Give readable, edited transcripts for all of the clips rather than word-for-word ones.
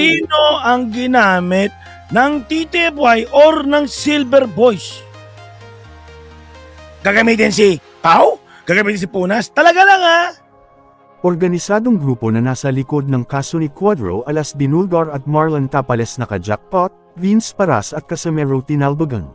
Sino ang ginamit ng TTFY or ng Silver Boys? Gagamitin si Pau? Gagamitin si Punas? Talaga lang ha? Organisadong grupo na nasa likod ng kaso ni Cuadro alas Dinulgar at Marlon Tapales naka-jackpot, Vince Paras at Casimero tinalbogan.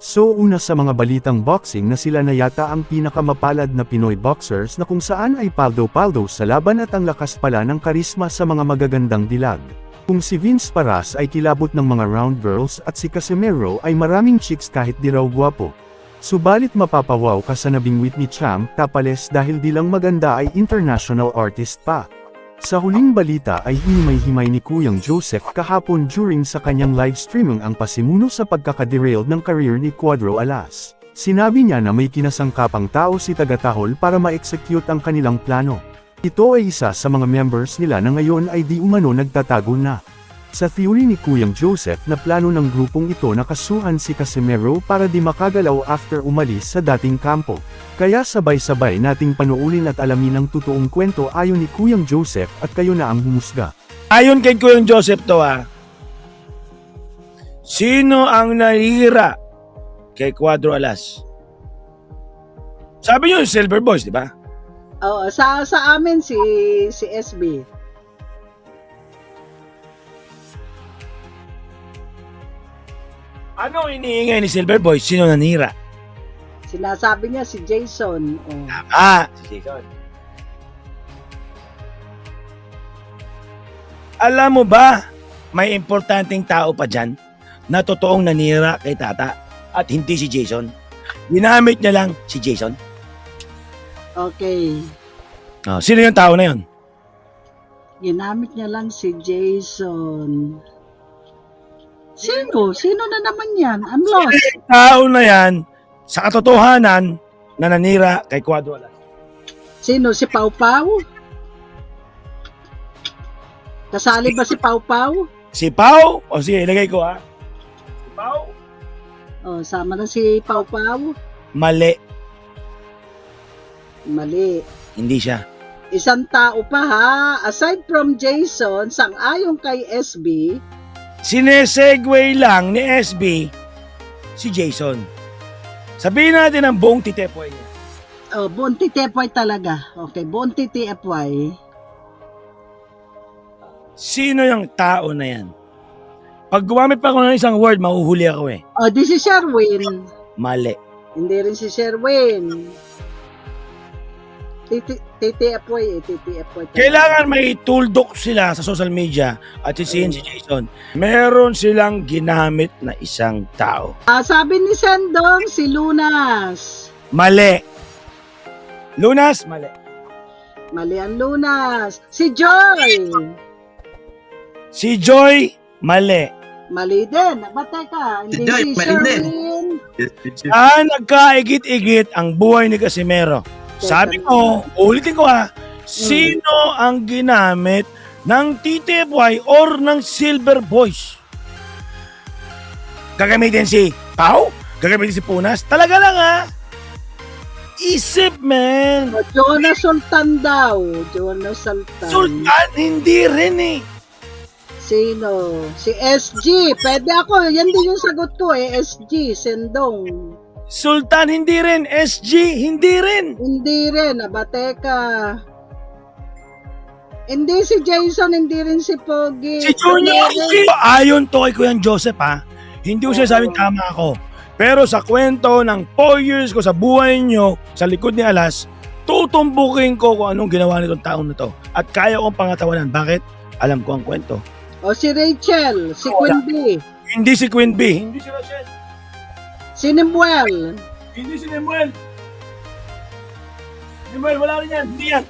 So una sa mga balitang boxing na sila na yata ang pinakamapalad na Pinoy boxers na kung saan ay paldo-paldo sa laban at ang lakas pala ng karisma sa mga magagandang dilag. Kung si Vince Paras ay kilabot ng mga round girls at si Casimero ay maraming chicks kahit di raw gwapo. Subalit mapapawaw ka sa nabingwit ni Champ Tapales dahil di lang maganda ay international artist pa. Sa huling balita ay hinimay-himay ni Kuyang Joseph kahapon during sa kanyang live streaming ang pasimuno sa pagkakaderailed ng career ni Cuadro Alas. Sinabi niya na may kinasangkapang tao si Tagatahol para ma-execute ang kanilang plano. Ito ay isa sa mga members nila na ngayon ay di umano nagtatago na. Sa theory ni Kuyang Joseph na plano ng grupong ito na kasuhan si Casimero para di makagalaw after umalis sa dating kampo. Kaya sabay-sabay nating panuulin at alamin ang totoong kwento ayon ni Kuyang Joseph at kayo na ang humusga. Ayon kay Kuyang Joseph to ha. Sino ang nahihira kay Cuadro Alas? Sabi niyo yung Silver Boys, di ba? Oo, sa amin si SB. Ano iniingay ni Silver Boys? Sino nanira? Sinasabi niya si Jason. Oh. Si Jason. Alam mo ba, may importanteng tao pa dyan na totoong nanira kay Tata at hindi si Jason. Ginamit niya lang si Jason. Okay. Oh, sino yung tao na yun? Ginamit niya lang si Jason. Sino? Sino na naman yan? I'm lost. Yung tao na yan, sa katotohanan, na nanira kay Cuadro Alas. Sino? Si Pau Pau? Kasali ba si Pau Pau? Si Pau? O sige, ilagay ko ha. Si Pau? Oh, sama na si Pau Pau? Mali. Mali. Hindi siya. Isang tao pa ha. Aside from Jason, sang-ayon kay SB, Sinesegue lang ni SB si Jason. Sabihin natin ang buong titepoy niya. oh, buong TTFY talaga. Okay, buong TTFY. Sino yung tao na yan? Pag gumamit pa ako ng isang word, mahuhuli ako eh. Oh, this is Sherwin. Mali. Hindi rin si Sherwin. TTFY TTFY. Kailangan may tuldok sila sa social media at sisihin si Jason. Meron silang ginamit na isang tao. Sabi ni Sendong, si Lunas. Mali. Lunas? Mali. Mali ang Lunas. Si Joy. Si Joy? Mali. Mali din. Ba't teka? Hindi Joy, si mali din. Sherwin. Nagkaigit-igit ang buhay ni Casimero? Sabi ko, ulitin ko ha, sino ang ginamit ng TTFY or ng Silver Boys? Gagamitin si Pau? Gagamitin si Punas? Talaga lang ha? Isip, man. Jonas Sultan daw. Jonas Sultan. Sultan, hindi rin eh. Sino? Si SG. Pwede ako. Yan din yung sagot ko eh. SG. Sendong. Sultan, hindi rin. SG, hindi rin. Hindi rin. Aba, teka. Hindi si Jason, hindi rin si Pogi. Si Junior. Ayon to kay Kuyang Joseph ha, hindi ko siya sabing tama ako. Pero sa kwento ng 4 years ko sa buhay nyo, sa likod ni Alas, tutumbukin ko kung anong ginawa nitong taong na to. At kaya kong pangatawanan. Bakit? Alam ko ang kwento. O si Rachel, si Queen B. Hindi si Queen B. Hindi si Rachel. Si Nemuel. Hindi si Nemuel. Nemuel, wala rin yan. Hindi yan.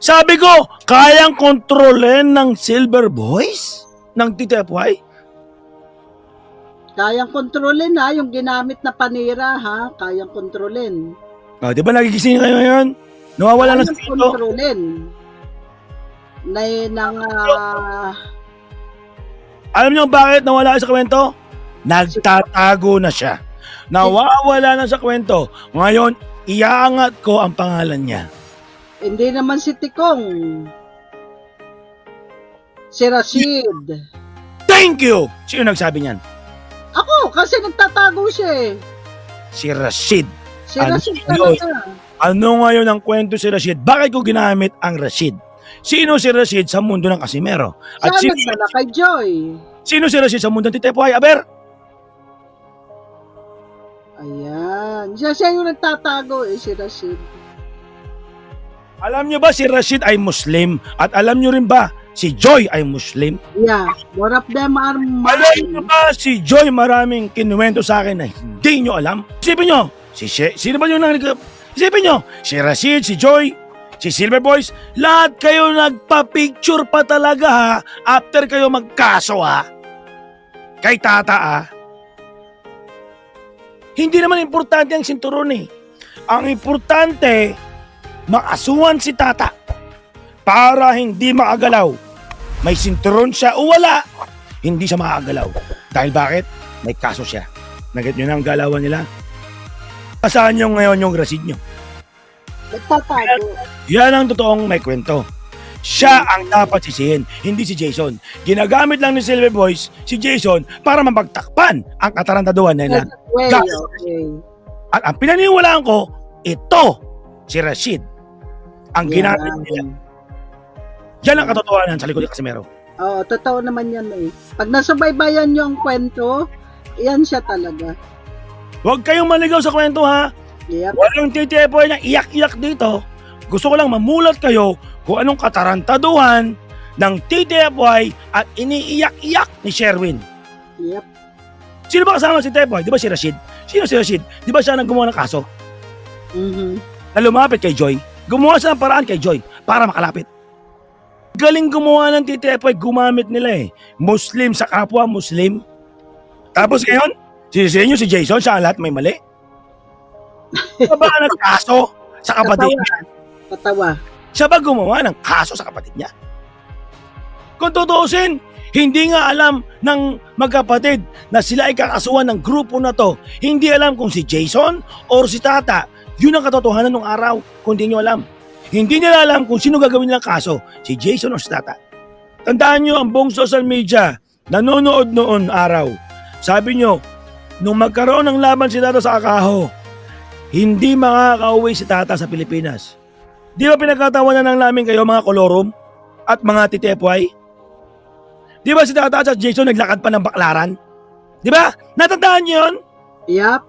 Sabi ko, kayang kontrolin ng Silver Boys? Ng TTFY? Kayang kontrolin ha, yung ginamit na panira ha, kayang kontrolin. Oh, di ba nagigising kayo ngayon? Nawawala na sa Kayang kwento. kontrolin. Alam niyo bakit nawala sa kwento? Nagtatago na siya. Nawawala na sa kwento. Ngayon, iaangat ko ang pangalan niya. Hindi naman si Tikong. Si Rashid. Thank you! Sino nagsabi niyan? Ako, kasi nagtatago siya eh. Si Rashid. Si Ano Rashid yun? talaga. Ano ngayon ang kwento si Rashid? Bakit ko ginamit ang Rashid? Sino si Rashid sa mundo ng Casimero? At Siya sino, nagdala kay Joy. sino si Rashid sa mundo ng Titepoy? Aber? Ayan. Siya yung nagtatago eh, si Rashid. Alam nyo ba si Rashid ay Muslim? At alam nyo rin ba si Joy ay Muslim? Yeah. One of them are Alam nyo Muslim. ba si Joy maraming kinuwento sa akin na hindi nyo alam? Isipin nyo, sino ba yung isipin nyo, si Rashid, si Joy, si Silver Boys, lahat kayo nagpa-picture pa talaga ha, after kayo magkaso ha, kay Tata ha. Hindi naman importante ang sinturon eh. Ang importante, makasuhan si Tata para hindi maagalaw. May sinturon siya o wala, hindi siya maagalaw. Dahil bakit? May kaso siya. Naget nyo na ang galawan nila? Saan nyo ngayon yung Rashid nyo? Nagtatago. Yan ang totoong may kwento. Siya ang dapat sisihin, hindi si Jason. Ginagamit lang ni Silver Boys si Jason para mapagtakpan ang katarantaduhan nila. Well, okay. At ang pinaniniwalaan ko, ito, si Rashid. Ang ginamit nila. Yan ang katotohanan sa likod ni Casimero. Oo, totoo naman yan eh. Pag nasubaybayan nyo ang kwento, yan siya talaga. Huwag kayong maligaw sa kwento ha. Yep. Walang titipoy na iyak-iyak dito. Gusto ko lang mamulat kayo kung anong katarantaduhan ng titipoy at iniiyak-iyak ni Sherwin. Yep. Sino ba kasama si Titipoy? Di ba si Rashid? Sino si Rashid? Di ba siya nang gumawa ng kaso? Na lumapit kay Joy? Gumawa siya ng paraan kay Joy para makalapit. Galing gumawa ng titipoy, gumamit nila eh. Muslim sa kapwa Muslim. Tapos ngayon, sisihin nyo si Jason, siya ang lahat may mali. Siya ba nagkaso sa kapatid niya? Katawa. Siya ba gumawa ng kaso sa kapatid niya? Kung tutuusin, hindi nga alam ng magkapatid na sila ay kakasuhan ng grupo na to. Hindi alam kung si Jason or si Tata. Yun ang katotohanan ng araw, kung hindi nyo alam. Hindi nila alam kung sino gagawin nilang kaso, si Jason o si Tata. Tandaan nyo ang buong social media, nanonood noon araw. Sabi nyo, nung magkaroon ng laban si Tata sa Akaho, hindi makakauwi si Tata sa Pilipinas. Di ba pinagkatawanan ng namin kayo mga kolorum at mga titepway? Di ba si Tata at Jason naglakad pa ng Baklaran? Di ba? Natandaan nyo yun? Yep.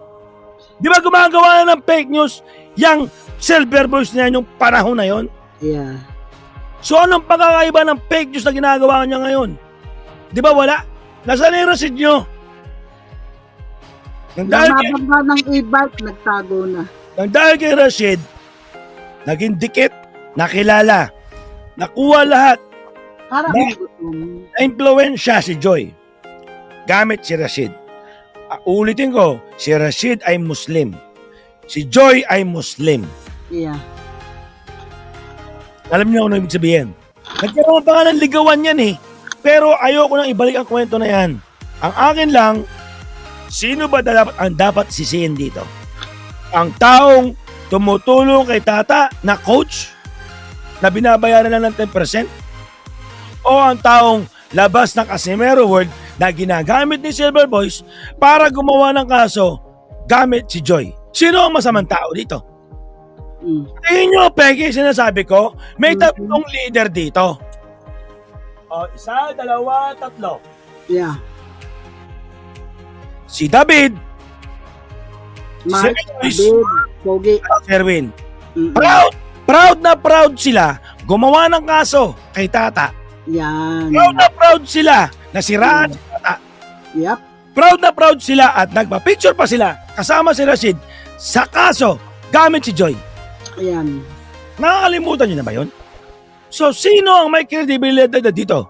Di ba gumagawa na ng fake news yung Silver Boys na yan yung panahon na yon? Yeah. So anong pagkakaiba ng fake news na ginagawa niya ngayon? Di ba wala? Nasaan na yung Rashid nyo? Nang Namababa ng e-bike, nagtago na. dahil kay Rashid, naging dikit, nakilala, nakuha lahat, Parang Na- na-impluensya si Joy. Gamit si Rashid. Ulitin ko, si Rashid ay Muslim. Si Joy ay Muslim. Yeah. Alam niyo ano ibig sabihin? Nagkaroon pa nga ng ligawan yan eh. Pero ayoko nang ibalik ang kwento na yan. Ang akin lang, sino ba ang dapat sisihin dito? Ang taong tumutulong kay Tata na coach na binabayaran lang ng 10%? O ang taong labas ng Casimero World na ginagamit ni Silver Boys para gumawa ng kaso gamit si Joy? Sino ang masamang tao dito? Tingin nyo, Peggy, sinasabi ko, may tatlong leader dito. O, isa, dalawa, tatlo. Yeah. Si David, Mark, Luis, David, Pogi. at Sherwin. Mm-mm. Proud na proud sila gumawa ng kaso kay Tata. Yan. Proud na proud sila na siraan si Tata. Yep. Proud na proud sila at nagpa-picture pa sila kasama si Rashid sa kaso gamit si Joy. Ayan. Nakakalimutan nyo na ba yun? So, sino ang may credibility dito?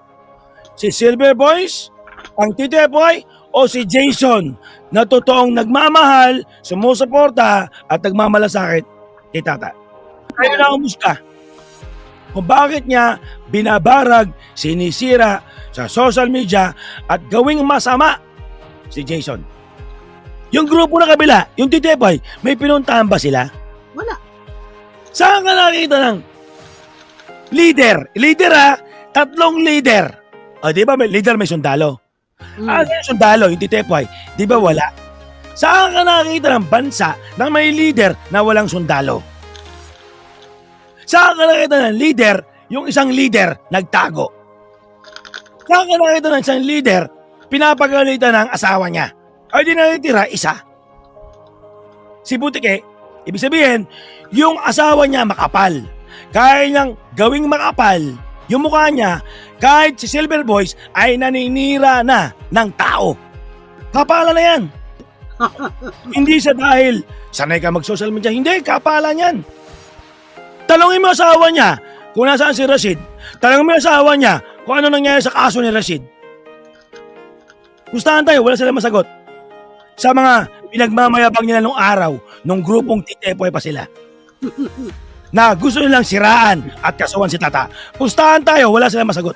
Si Silver Boys, ang Titepoy, o si Jason na totoong nagmamahal, sumusuporta at nagmamalasakit kay Tata? Kaya na umusga kung bakit niya binabarag, sinisira sa social media at gawing masama si Jason. Yung grupo na kabila, yung Titepoy, may pinuntahan ba sila? Wala. Saan ka nakita ng leader? Leader ha? Tatlong leader. O, di ba may leader, may sundalo? Mm. Yung sundalo, yung titepoy, di ba wala? Saan ka nakakita ng bansa na may leader na walang sundalo? Saan ka nakakita ng leader, yung isang leader nagtago? Saan ka nakakita ng isang leader, pinapagalitan ng asawa niya? Ay di natitira, isa. Si Butike, ibig sabihin, yung asawa niya makapal. Kaya niyang gawing makapal, yung mukha niya, kahit si Silver Voice ay naninira na ng tao. Kapala na yan. Hindi siya dahil sanay ka mag-social media. Hindi, kapalan yan. Talungin mo asawa niya kung nasaan si Rashid. Talungin mo asawa niya kung ano nangyari sa kaso ni Rashid. Gustahan tayo, wala silang masagot. Sa mga pinagmamayabang nila nung araw, nung grupong titepoy pa sila. Na gusto nilang siraan at kasuhan si Tata. Pustahan tayo, wala silang masagot.